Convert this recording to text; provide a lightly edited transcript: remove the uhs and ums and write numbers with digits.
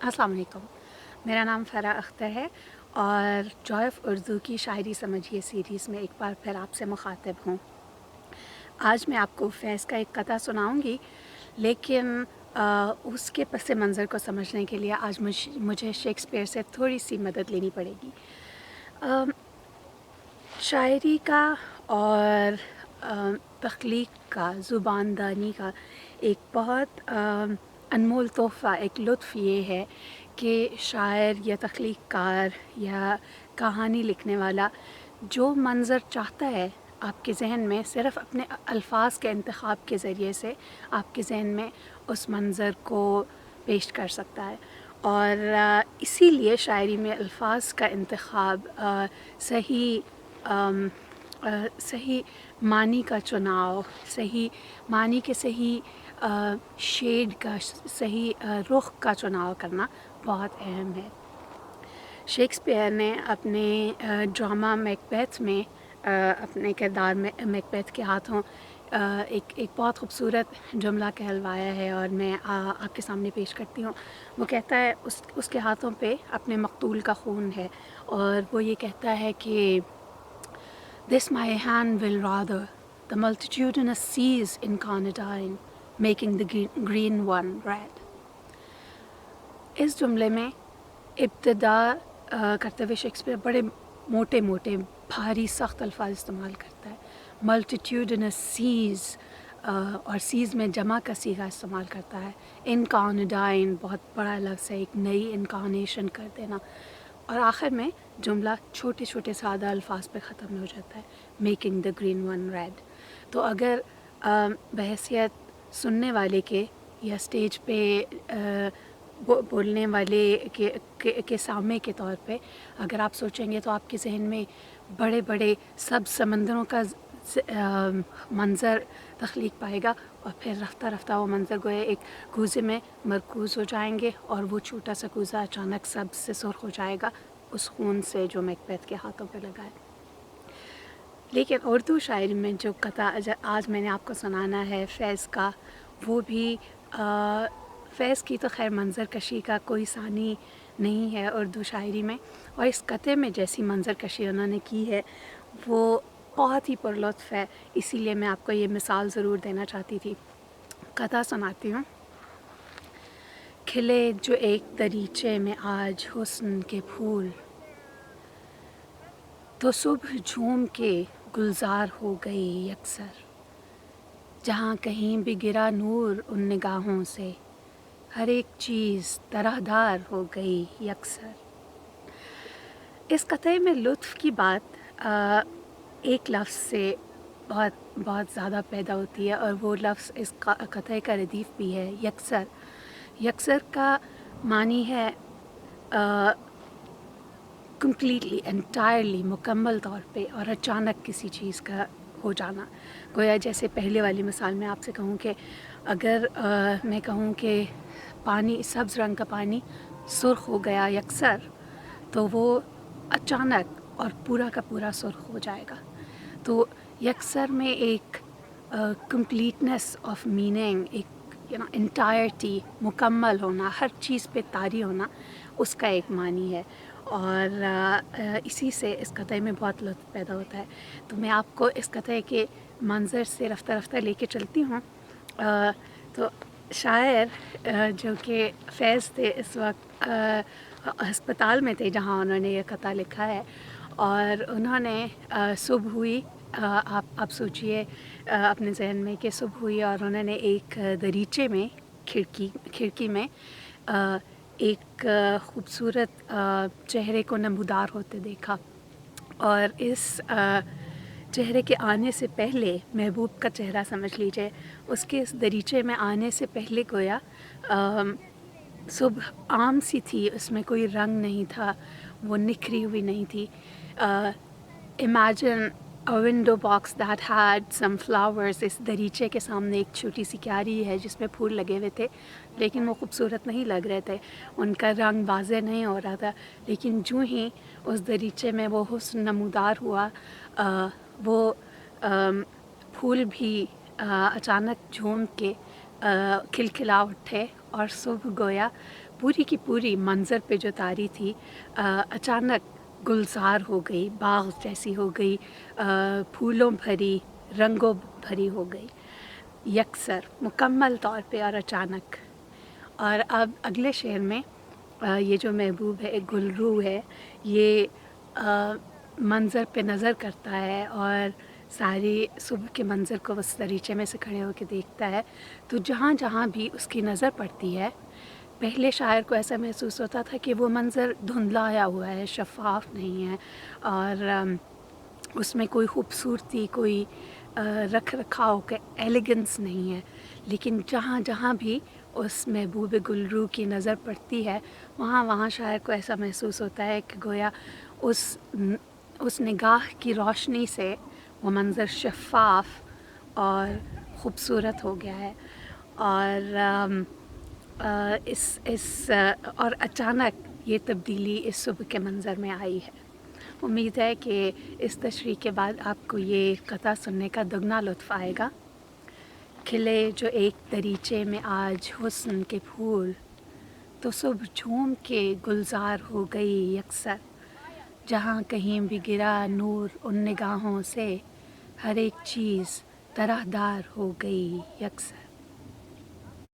अस्सलाम वालेकुम। मेरा नाम फ़रा अख्तर है और जॉय ऑफ़ उर्दू की शायरी समझिए सीरीज़ में एक बार फिर आपसे मुखातिब हूँ। आज मैं आपको फैज़ का एक कथा सुनाऊँगी, लेकिन उसके पस मंज़र को समझने के लिए आज मुझे शेक्सपियर से थोड़ी सी मदद लेनी पड़ेगी। शायरी का और तख्लीक का, ज़ुबानदानी का एक बहुत अनमोल तोहफ़ा, एक लुत्फ़ ये है कि शायर या तख्लीक़कार या कहानी लिखने वाला जो मंज़र चाहता है आपके ज़हन में, सिर्फ़ अपने अल्फाज के इंतख़ाब के ज़रिए से आपके ज़हन में उस मंज़र को पेश कर सकता है। और इसीलिए शायरी में अल्फाज का इंतख़ाब, सही मानी का चुनाव, सही मानी के सही शेड का, सही रुख का चुनाव करना बहुत अहम है। शेक्सपियर ने अपने ड्रामा मैकबेथ में अपने किरदार में मैकबेथ के हाथों एक बहुत ख़ूबसूरत जुमला कहलवाया है और मैं आपके सामने पेश करती हूँ। वो कहता है, उसके हाथों पे अपने मक़तूल का खून है और वो ये कहता है कि This my hand will rather the multitudinous seas incarnadine, making the green one red. इस जुमले में इब्तिदा करते हुए शेक्सपियर बड़े मोटे मोटे भारी सख्त अल्फाज इस्तेमाल करता है। मल्टीट्यूडनस सीज़, और सीज़ में जमा का सीगा इस्तेमाल करता है। इनकार्नाडाइन, बहुत बड़ा लफ्ज़ है, एक नई इनकारनेशन कर देना। और आखिर में जुमला छोटे छोटे सादा अल्फाज पे ख़त्म हो जाता है, making the green one red. तो अगर बहैसियत सुनने वाले के या स्टेज पे बोलने वाले के सामने के तौर पे अगर आप सोचेंगे तो आपके जहन में बड़े बड़े सब समंदरों का मंज़र तख्लीक पाएगा और फिर रफ्ता रफ्ता वो मंज़र गोया एक कूज़े में मरकूज़ हो जाएंगे और वो छोटा सा कूज़ा अचानक सब से सुर्ख हो जाएगा उस खून से जो मैकबेथ के हाथों पे लगा है। लेकिन उर्दू शायरी में जो कथा आज मैंने आपको सुनाना है फैज़ का, वो भी फैज़ की तो खैर मंज़र कशी का कोई सानी नहीं है उर्दू शायरी में, और इस कथे में जैसी मंज़र कशी उन्होंने की है वो बहुत ही पुरलुत्फ़ है। इसीलिए मैं आपको ये मिसाल ज़रूर देना चाहती थी। कथा सुनाती हूँ। खिले जो एक दरीचे में आज हुस्न के फूल, तो सुबह झूम के गुलजार हो गई यकसर। जहाँ कहीं भी गिरा नूर उन निगाहों से, हर एक चीज़ तरहदार हो गई यकसर। इस कथे में लुत्फ़ की बात एक लफ्ज़ से बहुत बहुत ज़्यादा पैदा होती है और वो लफ्ज़ इस कथे का रदीफ़ भी है, यकसर। यकसर का मानी है कम्प्लीटली, एंटायरली, मुकम्मल तौर पे और अचानक किसी चीज़ का हो जाना। गोया जैसे पहले वाली मिसाल में आपसे कहूँ कि अगर मैं कहूँ कि पानी, सब्ज़ रंग का पानी सुर्ख हो गया यकसर, तो वो अचानक और पूरा का पूरा सुर्ख हो जाएगा। तो यकसर में एक कंप्लीटनेस ऑफ मीनिंग, एक एंटायरटी, मुकम्मल होना, हर चीज़ पे तारी होना, उसका एक मानी है। और इसी से इस कथे में बहुत लुत्फ़ पैदा होता है। तो मैं आपको इस कथे के मंज़र से रफ्ता रफ्ता लेके चलती हूँ। तो शायर जो कि फैज़ थे इस वक्त अस्पताल में थे जहाँ उन्होंने ये कथा लिखा है, और उन्होंने सुबह हुई, आप सोचिए अपने जहन में कि सुबह हुई और उन्होंने एक दरीचे में खिड़की में एक ख़ूबसूरत चेहरे को नमूदार होते देखा। और इस चेहरे के आने से पहले, महबूब का चेहरा समझ लीजिए, उसके इस दरीचे में आने से पहले गोया सुबह आम सी थी, उसमें कोई रंग नहीं था, वो निखरी हुई नहीं थी। Imagine a window box that had some flowers. इस दरीचे के सामने एक छोटी सी क्यारी है जिसमें फूल लगे हुए थे, लेकिन वो खूबसूरत नहीं लग रहे थे, उनका रंग वाज़ेह नहीं हो रहा था। लेकिन जो ही उस दरीचे में वो हुस्न नमूदार हुआ, वो फूल भी अचानक झूम के खिलखिला उठे और सुबह गोया पूरी की पूरी मंज़र पे जो तारी थी अचानक गुलजार हो गई, बाग़ जैसी हो गई, फूलों भरी, रंगों भरी हो गई, यकसर मुकम्मल तौर पे और अचानक। और अब अगले शेर में ये जो महबूब है, गुलरू है, ये मंज़र पे नज़र करता है और सारी सुबह के मंज़र को उस दरीचे में से खड़े होकर देखता है। तो जहाँ जहाँ भी उसकी नज़र पड़ती है, पहले शायर को ऐसा महसूस होता था कि वो मंज़र धुंधलाया हुआ है, शफ़ाफ़ नहीं है और उसमें कोई खूबसूरती, कोई रख रखाव का एलिगेंस नहीं है। लेकिन जहाँ जहाँ भी उस महबूब गुलरू की नज़र पड़ती है, वहाँ वहाँ शायर को ऐसा महसूस होता है कि गोया उस निगाह की रोशनी से वो मंज़र शफ़ाफ़ और ख़ूबसूरत हो गया है। और और अचानक ये तब्दीली इस सुबह के मंज़र में आई है। उम्मीद है कि इस तशरीह के बाद आपको ये कथा सुनने का दुगना लुत्फ़ आएगा। खिले जो एक दरीचे में आज हुस्न के फूल, तो सुबह झूम के गुलजार हो गई यकसर। जहाँ कहीं भी गिरा नूर उन निगाहों से, हर एक चीज़ तरहदार हो गई यकसर।